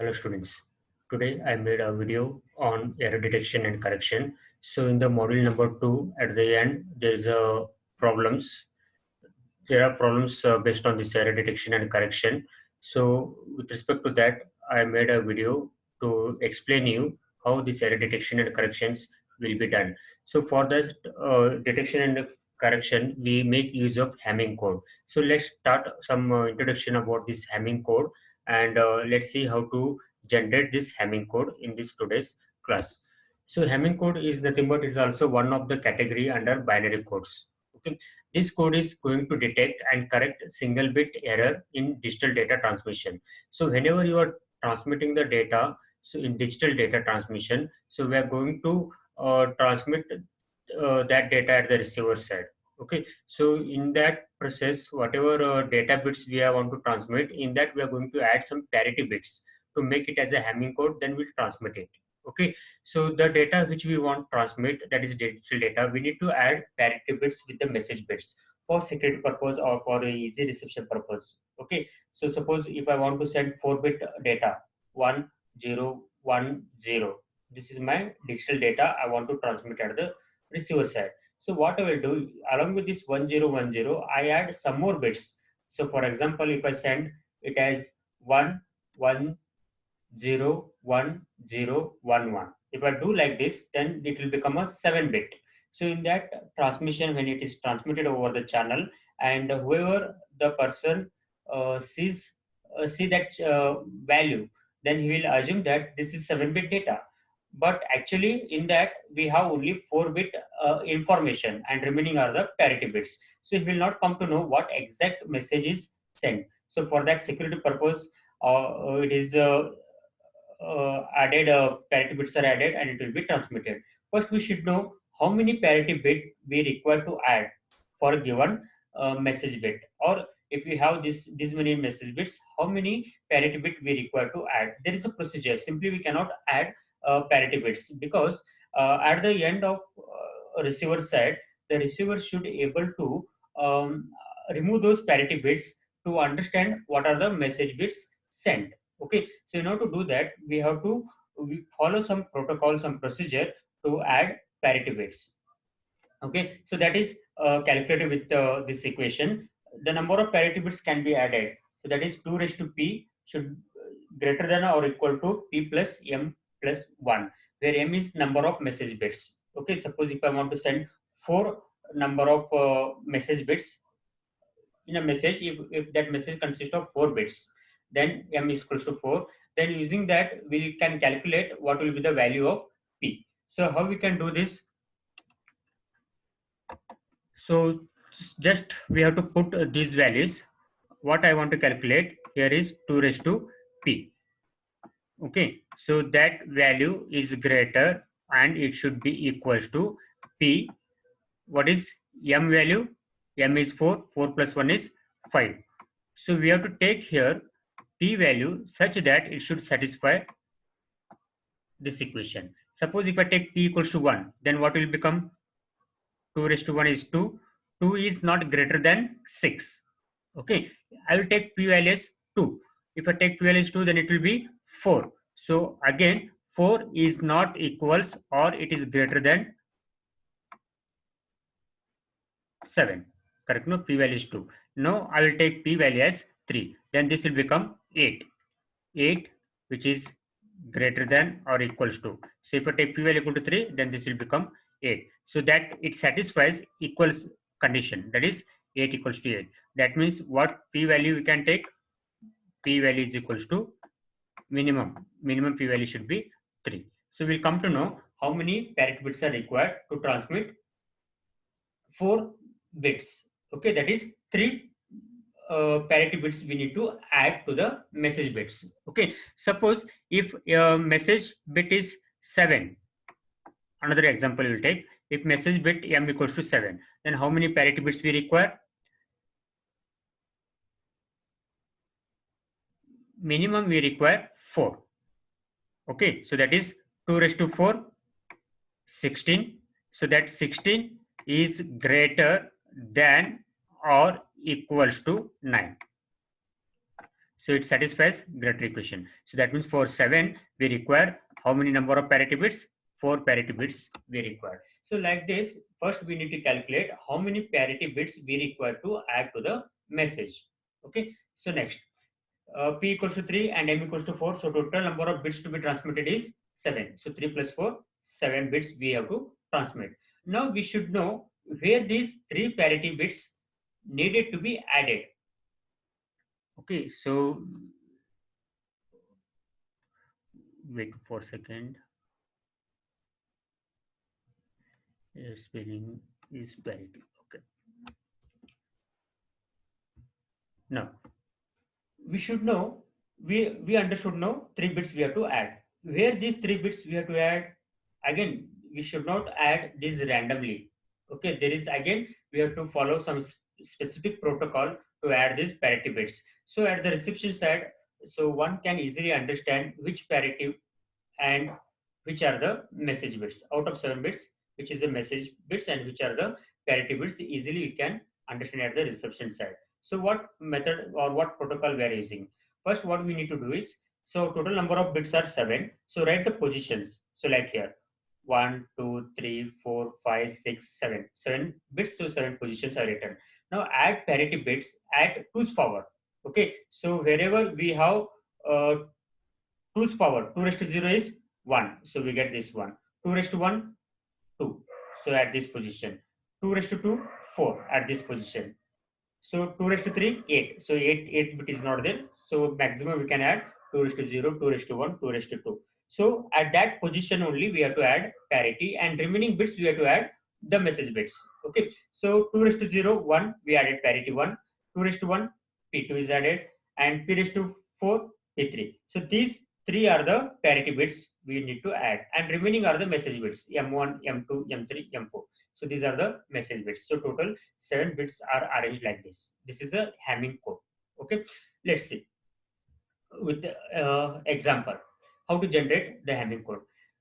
Hello students. Today I made a video on error detection and correction. So in the module number 2 at the end there's a problems. There are problems based on this error detection and correction. So with respect to that I made a video to explain you how this error detection and corrections will be done. So for this detection and correction we make use of Hamming code. So let's start some introduction about this Hamming code and let's see how to generate this Hamming code in this today's class. So Hamming code is nothing but is also one of the category under binary codes. Okay, this code is going to detect and correct single bit error in digital data transmission. So whenever you are transmitting the data, so in digital data transmission, so we are going to transmit that data at the receiver side. Okay, so in that process, whatever data bits we are want to transmit, in that we are going to add some parity bits to make it as a Hamming code, then we'll transmit it. Okay, so the data which we want transmit, that is digital data, we need to add parity bits with the message bits for security purpose or for a easy reception purpose. Okay, so suppose if I want to send 4-bit data 1010, this is my digital data I want to transmit at the receiver side. So what I will do, along with this 1010, I add some more bits. So for example, if I send it as 1101011, if I do like this, then it will become a 7-bit. So in that transmission, when it is transmitted over the channel, and whoever the person see that value, then he will assume that this is 7-bit data. But actually in that we have only 4-bit information and remaining are the parity bits. So he will not come to know what exact message is sent. So for that security purpose, it is added, parity bits are added and it will be transmitted. First we should know how many parity bit we require to add for a given message bit, or if we have this many message bits, how many parity bit we require to add. There is a procedure. Simply we cannot add parity bits, because at the end of receiver side, the receiver should able to remove those parity bits to understand what are the message bits sent. Okay, so in order to do that, we follow some protocol, some procedure to add parity bits. Okay, so that is calculated with this equation. The number of parity bits can be added. So that is 2 raised to p should greater than or equal to p plus m plus 1, where m is number of message bits. Okay, suppose if I want to send 4 number of message bits in a message, if that message consists of 4 bits, then m is equals to 4. Then using that we can calculate what will be the value of p. So how we can do this? So just we have to put these values. What I want to calculate here is 2 raised to p. Okay, so that value is greater and it should be equals to p. What is m value? M is 4, 4 plus 1 is 5. So we have to take here p value such that it should satisfy this equation. Suppose if I take p equals to 1, then what will become? 2 raised to 1 is 2. 2 is not greater than 6. Okay, I will take p value as 2. If I take p value as 2, then it will be 4. So again, 4 is not equals or it is greater than 7. Correct? No, p value is 2. Now I will take p value as 3. Then this will become 8. 8 which is greater than or equals to. So if I take p value equal to 3, then this will become 8. So that it satisfies equals condition. That is 8 equals to 8. That means what p value we can take? P value is equals to minimum. Minimum p value should be 3. So we'll come to know how many parity bits are required to transmit 4 bits. Okay, that is 3 parity bits we need to add to the message bits. Okay, suppose if message bit is 7, another example we will take. If message bit m equals to 7, then how many parity bits we require? Minimum we require 4. Okay, so that is 2 raised to 4, 16. So that 16 is greater than or equals to 9. So it satisfies greater equation. So that means for 7, we require how many number of parity bits? 4 parity bits we require. So like this, first we need to calculate how many parity bits we require to add to the message. Okay. So next, P equals to 3 and M equals to 4. So total number of bits to be transmitted is 7. So 3 plus 4, 7 bits we have to transmit. Now we should know where these 3 parity bits needed to be added. Okay, so wait for a second. Spelling is parity. Okay. Now we should know, we understood now 3 bits we have to add. Where these 3 bits we have to add? Again, we should not add this randomly. Okay, there is again we have to follow some specific protocol to add these parity bits. So at the reception side, so one can easily understand which parity and which are the message bits out of 7 bits, which is the message bits and which are the parity bits. Easily you can understand at the reception side. So what method or what protocol we are using? First, what we need to do is, so total number of bits are 7. So write the positions. So like here, 1, 2, 3, 4, 5, 6, 7. 7 bits, so 7 positions are written. Now add parity bits at 2's power. Okay, so wherever we have 2's power, 2 raised to 0 is 1. So we get this one. 2 raised to 1, 2. So at this position. 2 raised to 2, 4 at this position. So 2 raised to 3, 8. So 8 bit is not there. So maximum we can add 2 raised to 0, 2 raised to 1, 2 raised to 2. So at that position only we have to add parity, and remaining bits we have to add the message bits. Okay. So 2 raised to 0, 1, we added parity 1. 2 raised to 1, P2 is added, and P raised to 4, P3. So these three are the parity bits we need to add, and remaining are the message bits M1, M2, M3, M4. So these are the message bits. So total 7 bits are arranged like this. This is the Hamming code. Okay, let's see with the example how to generate the Hamming code.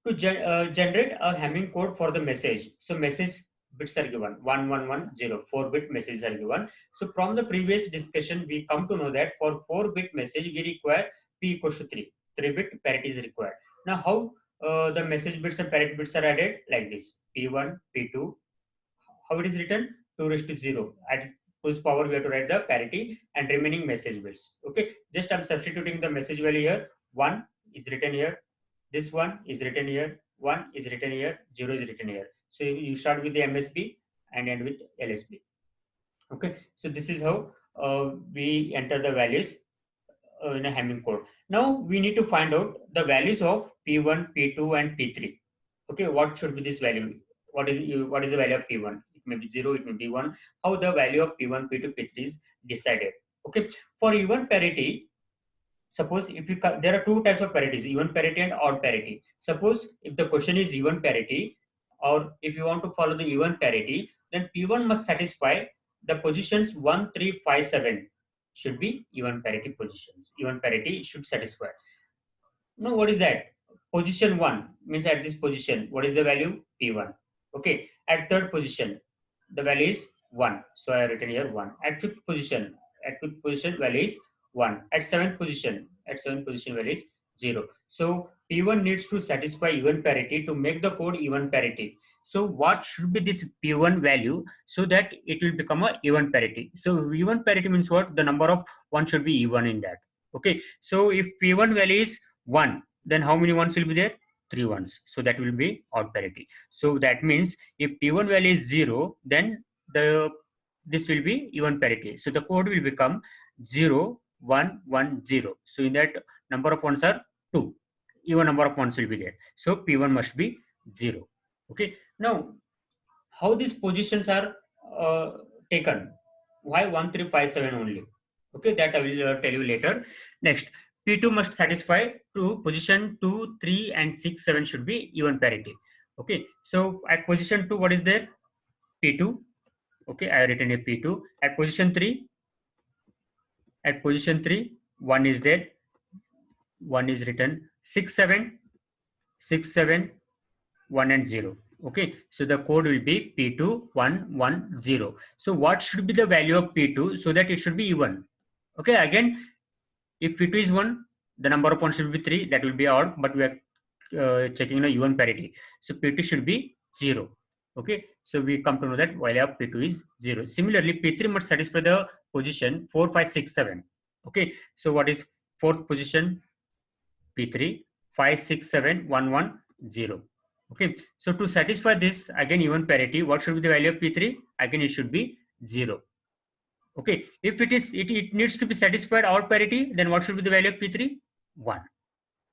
To generate a Hamming code for the message, so message bits are given 1110, 4-bit messages are given. So from the previous discussion, we come to know that for 4-bit message we require P equals to 3. 3-bit parity is required. Now how the message bits and parity bits are added? Like this: P1, P2. How it is written? 2 raised to 0. At whose power we have to write the parity and remaining message bits. Okay, just I'm substituting the message value here. 1 is written here, this one is written here, 1 is written here, 0 is written here. So you start with the MSB and end with LSB. Okay, so this is how we enter the values in a Hamming code. Now we need to find out the values of P1, P2, and P3. Okay, what should be this value? What is the value of P1? It may be 0, it may be 1. How the value of P1, P2, P3 is decided? Okay, for even parity, suppose if you there are two types of parities: even parity and odd parity. Suppose if the question is even parity, or if you want to follow the even parity, then P1 must satisfy the positions 1, 3, 5, 7 should be even parity positions. Even parity should satisfy. Now, what is that? Position 1 means at this position, what is the value? P1. Okay. At third position, the value is 1. So I have written here 1. At fifth position, value is 1. At seventh position, value is 0. So P1 needs to satisfy even parity to make the code even parity. So what should be this P1 value so that it will become a even parity? So even parity means what? The number of 1 should be even in that. Okay. So if P1 value is 1, then how many ones will be there? 3 ones. So that will be odd parity. So that means if P1 value is 0, then this will be even parity. So the code will become 0, 1, 1, 0. So in that, number of ones are 2. Even number of ones will be there. So P1 must be 0. Okay. Now, how these positions are taken? Why 1, 3, 5, 7 only? Okay, that I will tell you later. Next, P2 must satisfy to position 2, 3, and 6, 7 should be even parity. Okay, so at position 2, what is there? P2. Okay, I have written a P2. At position 3, 1 is there. 1 is written. 6, 7, 6, 7, 1 and 0. Okay, so the code will be P2 1 1 0. So what should be the value of P2 so that it should be even? Okay, again, If P2 is 1, the number of points should be 3, that will be odd, but we are checking the even parity. So P2 should be 0. Okay, so we come to know that value of P2 is 0. Similarly, P3 must satisfy the position 4, 5, 6, 7. Okay, so what is fourth position? P3, 5, 6, 7, 1, 1, 0. Okay, so to satisfy this again even parity, what should be the value of P3? Again, it should be 0. Okay, if it needs to be satisfied all parity, then what should be the value of P3? 1.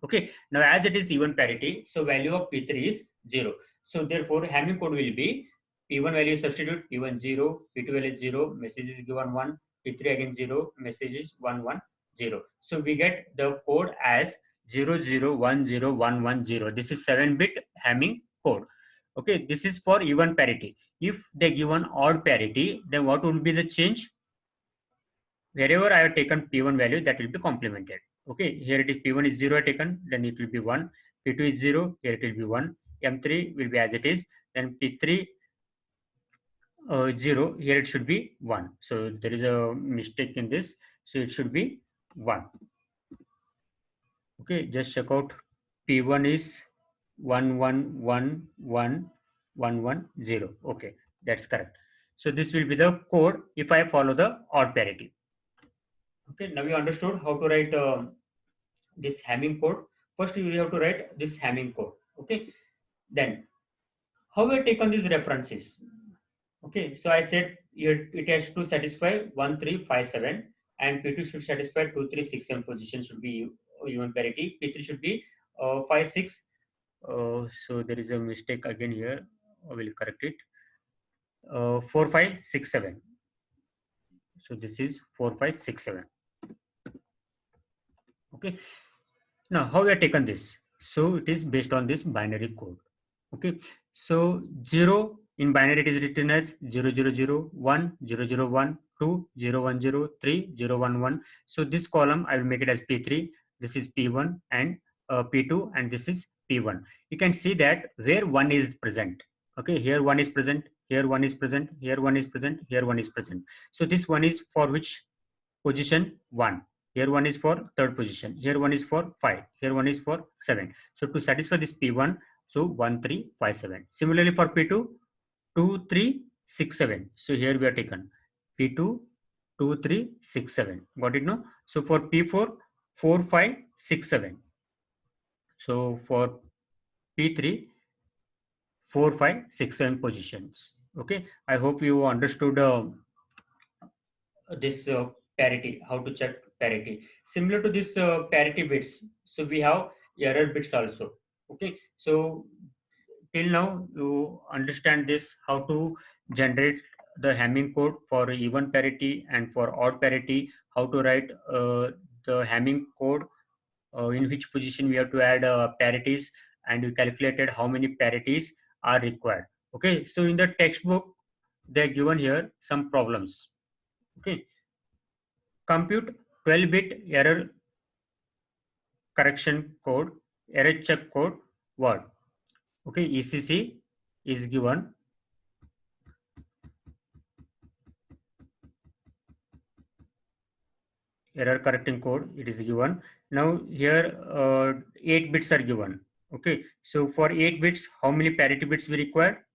Okay, now as it is even parity, so value of P3 is 0. So therefore, Hamming code will be P1 value substitute, P1 0, P2 value is 0, message is given 1, P3 again 0, message is 1, 1, 0. So we get the code as 0, 0, 1, 0, 1, 1, 0. This is 7-bit Hamming code. Okay, this is for even parity. If they given odd parity, then what would be the change? Wherever I have taken P1 value, that will be complemented. Okay, here it is P1 is 0 taken, then it will be 1. P2 is 0, here it will be 1. M3 will be as it is, then P3 0, here it should be 1. So there is a mistake in this, so it should be 1. Okay, just check out. P1 is 1, 1, 1, 1, 1, 1, 0. Okay, that's correct. So this will be the code if I follow the odd parity. Okay, now you understood how to write this Hamming code. First, you have to write this Hamming code. Okay, then how we have taken these references. Okay, so I said it has to satisfy 1, 3, 5, 7, and P2 should satisfy 2, 3, 6, 7 position should be even parity. P3 should be 5, 6. So there is a mistake again here. I will correct it. 4, 5, 6, 7. So this is 4, 5, 6, 7. Okay. Now, how we have taken this? So it is based on this binary code. Okay. So 0 in binary it is written as 0, 0, 0, 1, 0, 0, 1, 2, 0, 1, 0, 3, 0, 1, 1. So this column I will make it as P3. This is P1 and P2, and this is P1. You can see that where 1 is present. Okay. Here 1 is present. Here 1 is present. Here 1 is present. Here 1 is present. So this 1 is for which position? 1. Here 1 is for third position. Here 1 is for 5. Here 1 is for 7. So to satisfy this P1, so 1, 3, 5, 7. Similarly for P2, 2, 3, 6, 7. So here we are taken P2, 2, 3, 6, 7. Got it, no? So for P4, 4, 5, 6, 7. So for P3, 4, 5, 6, 7 positions. Okay. I hope you understood this parity, how to check parity. Similar to this parity bits, so we have error bits also. Okay, so till now you understand this, how to generate the Hamming code for even parity and for odd parity, how to write the Hamming code, in which position we have to add parities, and we calculated how many parities are required. Okay, so in the textbook they are given here some problems. Okay, compute 12-bit error correction code, error check code, word. Okay, ECC is given. Error correcting code, it is given. Now here 8 bits are given. Okay, so for 8 bits, how many parity bits we require?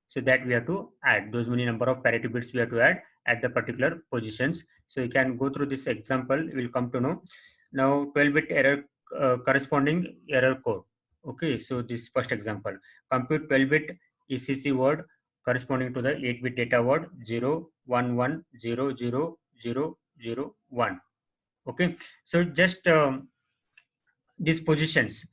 So that we have to add those many number of parity bits we have to add at the particular positions. So you can go through this example, you will come to know. Now 12-bit error corresponding error code. Okay, so this first example, compute 12-bit ECC word corresponding to the 8-bit data word 0, 1, 1, 0, 0, 0, 0, 1. Okay, so just these positions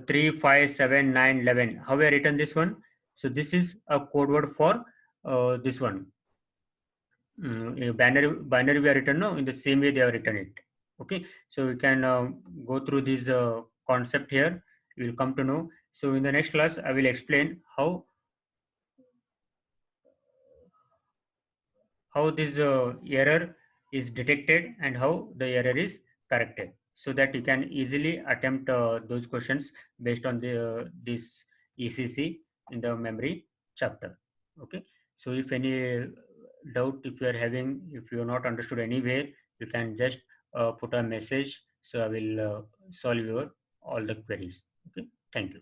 3, 5, 7, 9, 11. How we are written this one? So this is a code word for this one. Binary we are written, no, in the same way they have written it. Okay, so you can go through this concept here. You will come to know. So in the next class, I will explain how this error is detected and how the error is corrected, so that you can easily attempt those questions based on the this ECC in the memory chapter. Okay, so if any doubt, if you are having, if you are not understood anywhere, you can just put a message, so I will solve your all the queries. Okay, thank you.